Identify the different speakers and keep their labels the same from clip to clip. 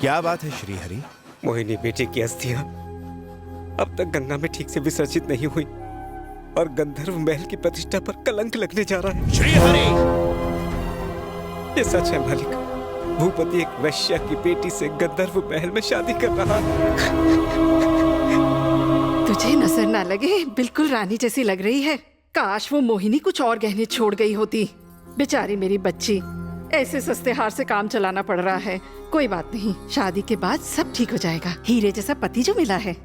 Speaker 1: क्या बात है श्रीहरि?
Speaker 2: मोहिनी बेटे की अस्थियां अब तक गंगा में ठीक से विसर्जित नहीं हुई और गंधर्व महल की प्रतिष्ठा पर कलंक लगने जा रहा है।
Speaker 1: श्रीहरि!
Speaker 2: ये सच है मालिक। भूपति एक वैश्या की बेटी से गंधर्व महल में शादी कर रहा है।
Speaker 3: तुझे नजर ना लगे, बिल्कुल रानी जैसी लग रही है। काश वो मोहिनी कुछ और गहने छोड़ गई होती। बेचारी मेरी बच्ची, ऐसे सस्ते हार से काम चलाना पड़ रहा है। कोई बात नहीं, शादी के बाद सब ठीक हो जाएगा। हीरे जैसा पति जो मिला है।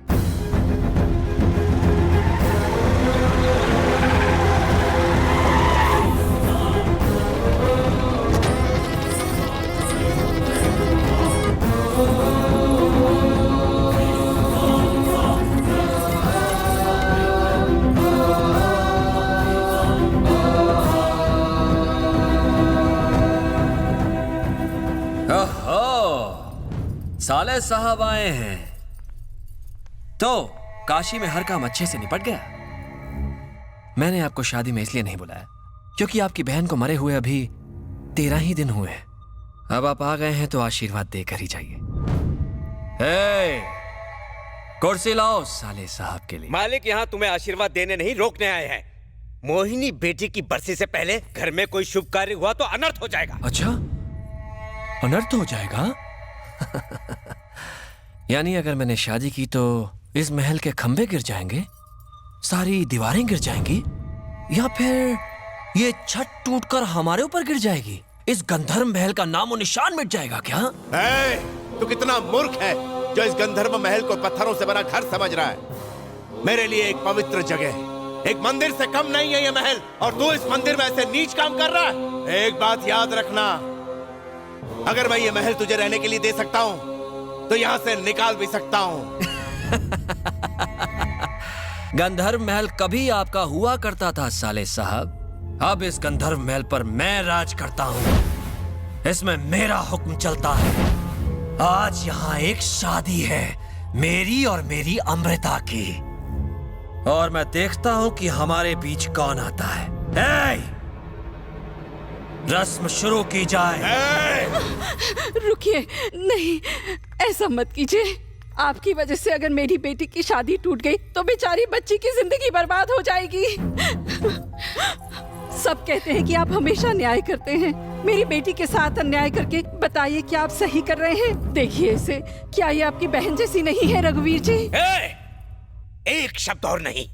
Speaker 4: साले साहब आए हैं तो काशी में हर काम अच्छे से निपट गया। मैंने आपको शादी में इसलिए नहीं बुलाया क्योंकि आपकी बहन को मरे हुए अभी 13 ही दिन हुए हैं। अब आप आ गए हैं तो आशीर्वाद देकर ही जाइए। कुर्सी लाओ साले साहब के लिए।
Speaker 2: मालिक यहाँ तुम्हें आशीर्वाद देने नहीं, रोकने आए हैं। मोहिनी बेटी की बरसी से पहले घर में कोई शुभ कार्य हुआ तो अनर्थ हो जाएगा।
Speaker 4: अच्छा, अनर्थ हो जाएगा? यानी अगर मैंने शादी की तो इस महल के खंभे गिर जाएंगे, सारी दीवारें गिर जाएंगी, या फिर ये छत टूटकर हमारे ऊपर गिर जाएगी? इस गंधर्व महल का नामो निशान मिट जाएगा क्या?
Speaker 1: तू कितना मूर्ख है जो इस गंधर्व महल को पत्थरों से बना घर समझ रहा है। मेरे लिए एक पवित्र जगह है, एक मंदिर से कम नहीं है ये महल, और तू इस मंदिर में ऐसे नीच काम कर रहा है। एक बात याद रखना, अगर मैं ये महल तुझे रहने के लिए दे सकता हूँ तो यहाँ से निकाल भी सकता हूँ।
Speaker 4: गंधर्व महल कभी आपका हुआ करता था साले साहब। अब इस गंधर्व महल पर मैं राज करता हूँ, इसमें मेरा हुक्म चलता है। आज यहाँ एक शादी है, मेरी और मेरी अमृता की, और मैं देखता हूँ कि हमारे बीच कौन आता है। रस्म शुरू की जाए।
Speaker 3: रुकिए, नहीं, ऐसा मत कीजिए। आपकी वजह से अगर मेरी बेटी की शादी टूट गई तो बेचारी बच्ची की जिंदगी बर्बाद हो जाएगी। सब कहते हैं कि आप हमेशा न्याय करते हैं। मेरी बेटी के साथ अन्याय करके बताइए कि आप सही कर रहे हैं? देखिए इसे, क्या ये आपकी बहन जैसी नहीं है रघुवीर जी?
Speaker 2: एक शब्द और नहीं।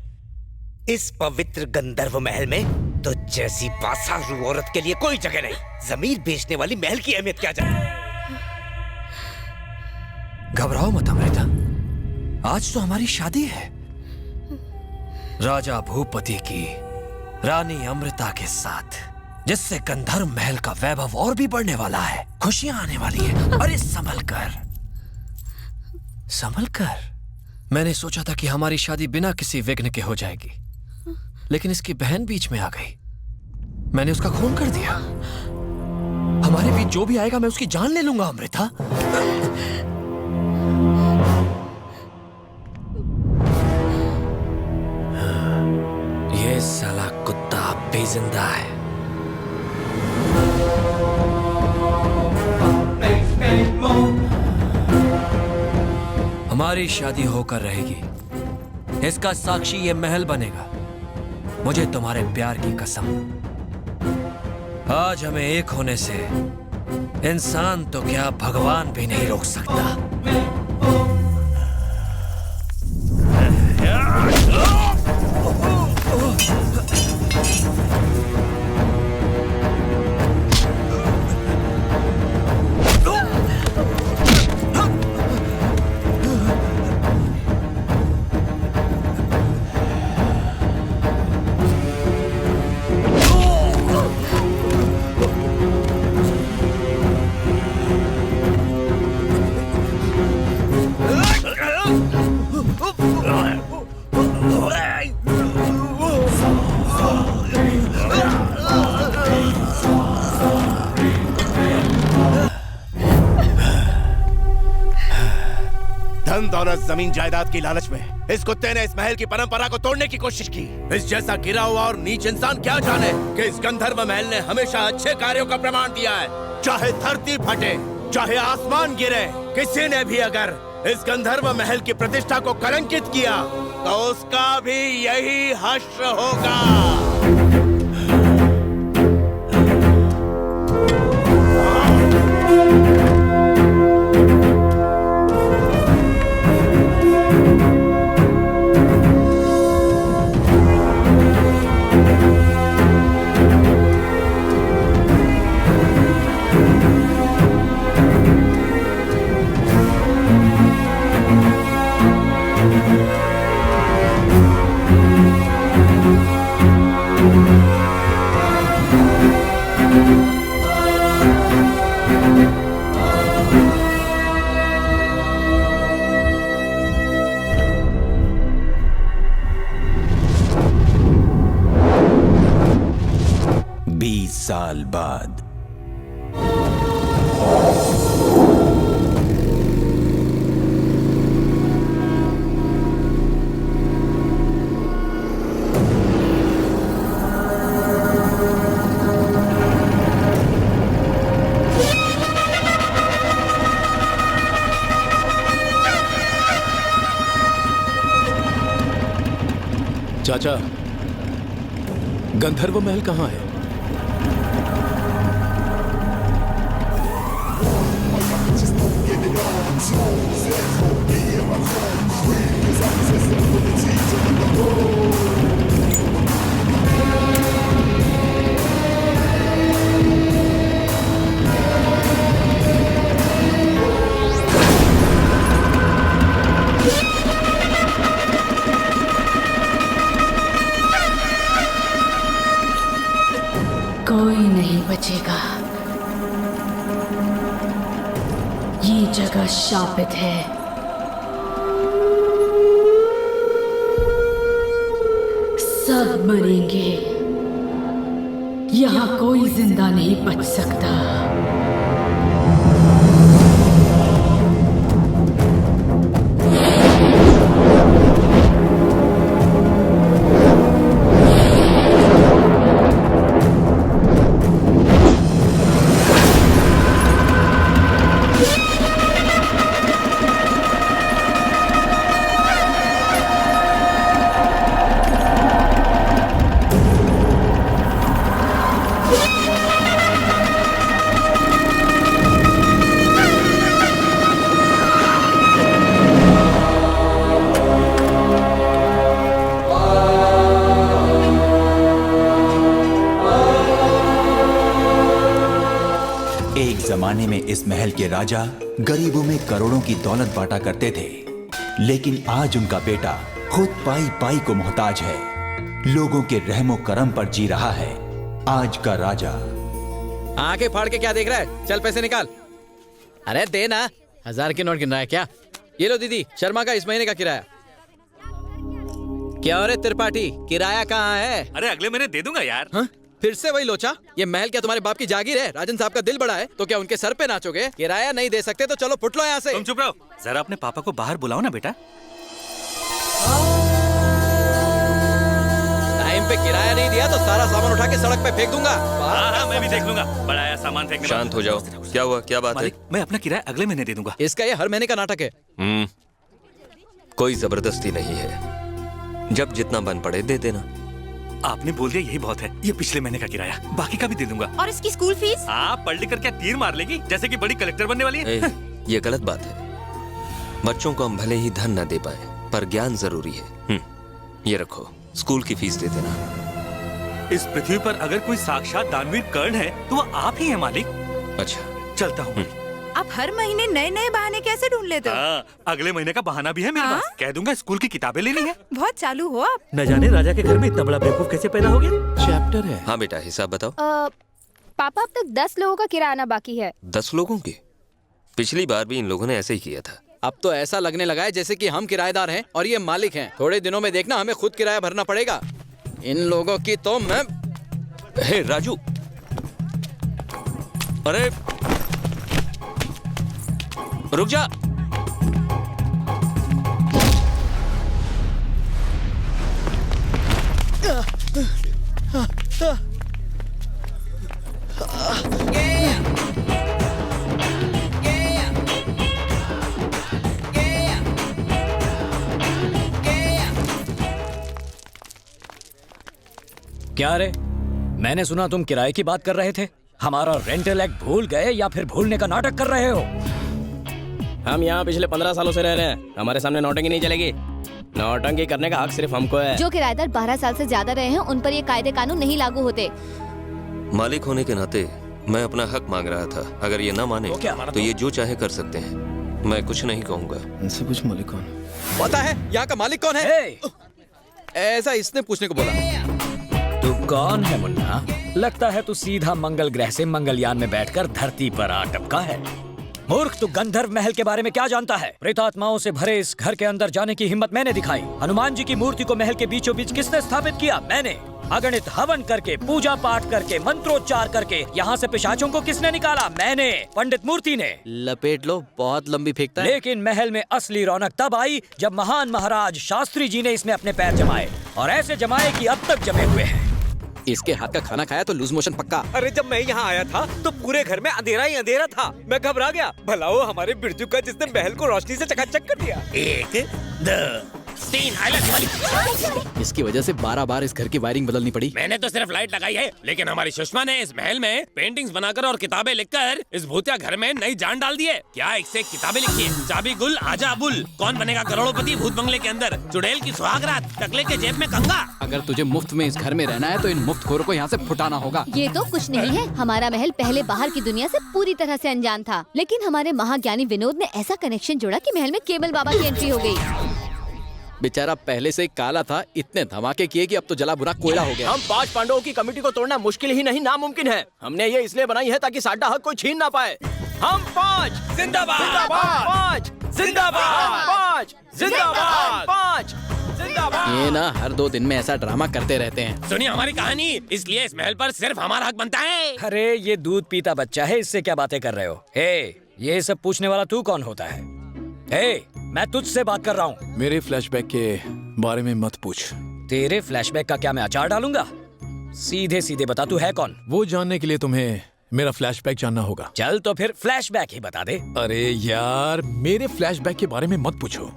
Speaker 2: इस पवित्र गंधर्व महल में तो जैसी बासारू औरत के लिए कोई जगह नहीं। जमीन बेचने वाली महल की अहमियत क्या जाने।
Speaker 4: घबराओ मत अमृता, आज तो हमारी शादी है राजा भूपति की रानी अमृता के साथ, जिससे गंधर्व महल का वैभव और भी बढ़ने वाला है, खुशियां आने वाली है। अरे संभल कर, संभल कर। मैंने सोचा था कि हमारी शादी बिना किसी विघ्न के हो जाएगी, लेकिन इसकी बहन बीच में आ गई। मैंने उसका खून कर दिया। हमारे बीच जो भी आएगा मैं उसकी जान ले लूंगा अमृता। ये साला कुत्ता अब भी जिंदा है। हमारी शादी होकर रहेगी, इसका साक्षी ये महल बनेगा। मुझे तुम्हारे प्यार की कसम, आज हमें एक होने से इंसान तो क्या भगवान भी नहीं रोक सकता।
Speaker 1: धन दौलत जमीन जायदाद की लालच में इस कुत्ते ने इस महल की परंपरा को तोड़ने की कोशिश की। इस जैसा गिरा हुआ और नीच इंसान क्या जाने कि इस गंधर्व महल ने हमेशा अच्छे कार्यों का प्रमाण दिया है। चाहे धरती फटे, चाहे आसमान गिरे, किसी ने भी अगर इस गंधर्व महल की प्रतिष्ठा को कलंकित किया तो उसका भी यही हश्र होगा।
Speaker 5: साल बाद
Speaker 6: चाचा, गंधर्व महल कहाँ है?
Speaker 7: कोई नहीं बचेगा। ये जगह शापित है। सब मरेंगे। यहाँ कोई जिंदा नहीं बच सकता।
Speaker 5: जमाने में इस महल के राजा गरीबों में करोड़ों की दौलत बांटा करते थे, लेकिन आज उनका बेटा खुद पाई पाई को मोहताज है। लोगों के रहमो करम पर जी रहा है आज का राजा।
Speaker 8: आंखें फाड़ के क्या देख रहा है? चल पैसे निकाल। अरे दे ना, 1000 के नोट गिन रहा है क्या? ये लो दीदी, शर्मा का इस महीने का किराया। क्या रे त्रिपाठी, किराया कहाँ है?
Speaker 9: अरे अगले महीने दे दूंगा यार।
Speaker 8: हा? फिर से वही लोचा? ये महल क्या तुम्हारे बाप की जागीर है? राजन साहब का दिल बड़ा है तो क्या उनके सर पे नाचोगे? किराया नहीं दे सकते तो चलो फुट लो यहाँ से।
Speaker 9: तुम चुप रहो, जरा अपने पापा को बाहर बुलाओ ना बेटा।
Speaker 8: टाइम पे किराया नहीं दिया तो सारा सामान उठा के सड़क पे फेंक दूंगा।
Speaker 9: हाँ, मैं भी देख लूंगा। बड़ा आया सामान फेंकने।
Speaker 10: शांत हो जाओ। क्या हुआ? क्या बात है?
Speaker 9: मैं अपना किराया अगले महीने दे दूंगा।
Speaker 8: इसका ये हर महीने का नाटक है।
Speaker 10: कोई जबरदस्ती नहीं है, जब जितना बन पड़े दे देना।
Speaker 9: आपने बोल दिया यही बहुत है। ये पिछले महीने का किराया, बाकी का भी दे दूंगा।
Speaker 11: और इसकी स्कूल फीस?
Speaker 9: हाँ, पढ़ लिख कर क्या तीर मार लेगी जैसे कि बड़ी कलेक्टर बनने वाली है।
Speaker 10: ये गलत बात है। बच्चों को हम भले ही धन न दे पाए, पर ज्ञान जरूरी है। ये रखो, स्कूल की फीस दे देना।
Speaker 9: इस पृथ्वी पर अगर कोई साक्षात दानवीर कर्ण है तो वो आप ही है मालिक।
Speaker 10: अच्छा,
Speaker 9: चलता हूँ।
Speaker 11: आप हर महीने नए नए बहाने कैसे ढूंढ लेते हो?
Speaker 9: अगले महीने का बहाना भी है मेरे पास। कह दूंगा स्कूल की किताबें लेनी है।
Speaker 11: बहुत चालू हो आप।
Speaker 9: न जाने राजा के घर में इतना बड़ा बेवकूफ कैसे पैदा हो गया।
Speaker 6: चैप्टर है।
Speaker 10: हाँ बेटा, हिसाब बताओ।
Speaker 12: पापा, अब तक 10 लोगों का किराया आना बाकी है।
Speaker 10: 10 लोगों के? पिछली बार भी इन लोगों ने ऐसे ही किया था।
Speaker 8: अब तो ऐसा लगने लगा है जैसे कि हम किराएदार हैं और ये मालिक हैं। थोड़े दिनों में देखना हमें खुद किराया भरना पड़ेगा। इन लोगों की तो मैं।
Speaker 10: हे राजू, अरे रुक जा।
Speaker 13: क्या रे, मैंने सुना तुम किराए की बात कर रहे थे। हमारा रेंटल एक्ट भूल गए या फिर भूलने का नाटक कर रहे हो?
Speaker 14: हम यहाँ पिछले 15 सालों से रह रहे हैं, हमारे सामने नौटंकी नहीं चलेगी। नौटंकी करने का हक सिर्फ हमको है।
Speaker 12: जो किराएदार 12 साल से ज्यादा रहे हैं उन पर ये कायदे कानून नहीं लागू होते।
Speaker 10: मालिक होने के नाते मैं अपना हक मांग रहा था। अगर ये ना माने तो ये जो चाहे कर सकते हैं, मैं कुछ नहीं कहूँगा।
Speaker 6: इनसे पूछ मालिक कौन
Speaker 8: पता है यहाँ का मालिक कौन है? ऐसा इसने पूछने को बोला।
Speaker 13: तू कौन है मुन्ना? लगता है तू सीधा मंगल ग्रह से मंगलयान में बैठकर धरती पर आ टपका है। मूर्ख, तू गंधर्व महल के बारे में क्या जानता है? प्रेतात्माओं से भरे इस घर के अंदर जाने की हिम्मत मैंने दिखाई। हनुमान जी की मूर्ति को महल के बीचों बीच किसने स्थापित किया? मैंने। अगणित हवन करके, पूजा पाठ करके, मंत्रोच्चार करके यहाँ से पिशाचों को किसने निकाला? मैंने। पंडित मूर्ति ने।
Speaker 8: लपेट लो, बहुत लंबी फेंकता है।
Speaker 13: लेकिन महल में असली रौनक तब आई जब महान महाराज शास्त्री जी ने इसमें अपने पैर जमाए, और ऐसे जमाए कि अब तक जमे हुए हैं।
Speaker 8: इसके हाथ का खाना खाया तो लूज मोशन पक्का।
Speaker 2: अरे जब मैं यहाँ आया था तो पूरे घर में अंधेरा ही अंधेरा था। मैं घबरा गया। भला वो हमारे बिरजू का जिसने महल को रोशनी से चकाचक कर दिया। 1 2 3
Speaker 8: इसकी वजह से 12 बार इस घर की वायरिंग बदलनी पड़ी।
Speaker 15: मैंने तो सिर्फ लाइट लगाई है, लेकिन हमारी सुषमा ने इस महल में पेंटिंग्स बनाकर और किताबें लिखकर इस भूतिया घर में नई जान डाल दी है। क्या एक से एक किताबें लिखी है। चाबी गुल आजा अबुल, कौन बनेगा करोड़पति भूत बंगले के अंदर, चुड़ैल की सुहागरात, टकले के जेब में कंगा।
Speaker 8: अगर तुझे मुफ्त में इस घर में रहना है तो इन मुफ्तखोरों को यहाँ से फुटाना होगा।
Speaker 12: ये तो कुछ नहीं है। हमारा महल पहले बाहर की दुनिया से पूरी तरह से अनजान था, लेकिन हमारे महाज्ञानी विनोद ने ऐसा कनेक्शन जोड़ा कि महल में केवल बाबा की एंट्री हो गई।
Speaker 8: बेचारा पहले से काला था, इतने धमाके किए कि अब तो जला बुरा कोयला हो गया।
Speaker 14: हम 5 पांडवों की कमेटी को तोड़ना मुश्किल ही नहीं नामुमकिन है। हमने ये इसलिए बनाई है ताकि साडा हक कोई छीन ना पाए। हम 5
Speaker 2: जिंदाबाद,
Speaker 14: 5 जिंदाबाद, 5 जिंदाबाद, 5 जिंदाबाद।
Speaker 8: ये ना हर 2 दिन में ऐसा ड्रामा करते रहते हैं।
Speaker 15: सुनिए हमारी कहानी, इसलिए इस महल पर सिर्फ हमारा हक बनता है।
Speaker 13: अरे ये दूध पीता बच्चा है, इससे क्या बातें कर रहे हो? हे, ये सब पूछने वाला तू कौन होता है? हे, मैं तुझसे बात कर रहा हूँ।
Speaker 6: मेरे फ्लैशबैक के बारे में मत पूछ।
Speaker 13: तेरे फ्लैशबैक का क्या मैं अचार डालूंगा? सीधे सीधे बता, तू है कौन?
Speaker 6: वो जानने के लिए तुम्हें मेरा फ्लैशबैक जानना होगा।
Speaker 13: चल तो फिर फ्लैशबैक ही बता दे।
Speaker 6: अरे यार, मेरे फ्लैशबैक के बारे में मत पूछो।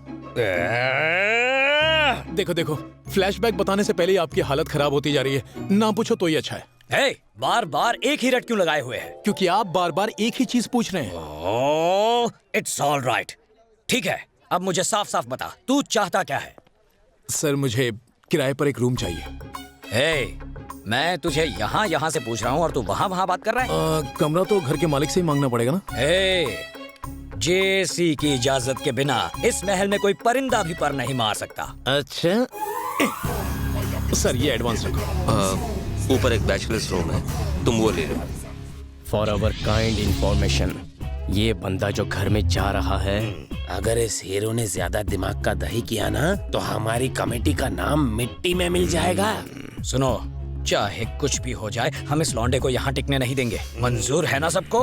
Speaker 6: देखो देखो, फ्लैशबैक बताने से पहले ही आपकी हालत खराब होती जा रही है। ना पूछो तो ही अच्छा है।
Speaker 13: हे, बार बार एक ही रट क्यों लगाए हुए हैं?
Speaker 6: क्योंकि आप बार बार एक ही चीज पूछ रहे हैं।
Speaker 13: It's all right. ठीक है, अब मुझे साफ साफ बता, तू चाहता क्या है?
Speaker 6: सर, मुझे किराए पर एक रूम चाहिए।
Speaker 13: हे, मैं तुझे यहाँ से पूछ रहा हूँ और तू वहाँ बात कर रहा है।
Speaker 6: कमरा तो घर के मालिक से ही मांगना पड़ेगा ना।
Speaker 13: हे, जेसी की इजाजत के बिना इस महल में कोई परिंदा भी पर नहीं मार सकता।
Speaker 6: अच्छा सर, ये एडवांस रखो।
Speaker 10: ऊपर एक बैचलर्स रूम है, तुम वो ले लो।
Speaker 14: फॉर अवर काइंड इंफॉर्मेशन, ये बंदा जो घर में जा रहा है,
Speaker 15: अगर इस हीरो ने ज्यादा दिमाग का दही किया ना तो हमारी कमेटी का नाम मिट्टी में मिल जाएगा।
Speaker 13: सुनो, चाहे कुछ भी हो जाए, हम इस लौंडे को यहाँ टिकने नहीं देंगे। मंजूर है ना सबको?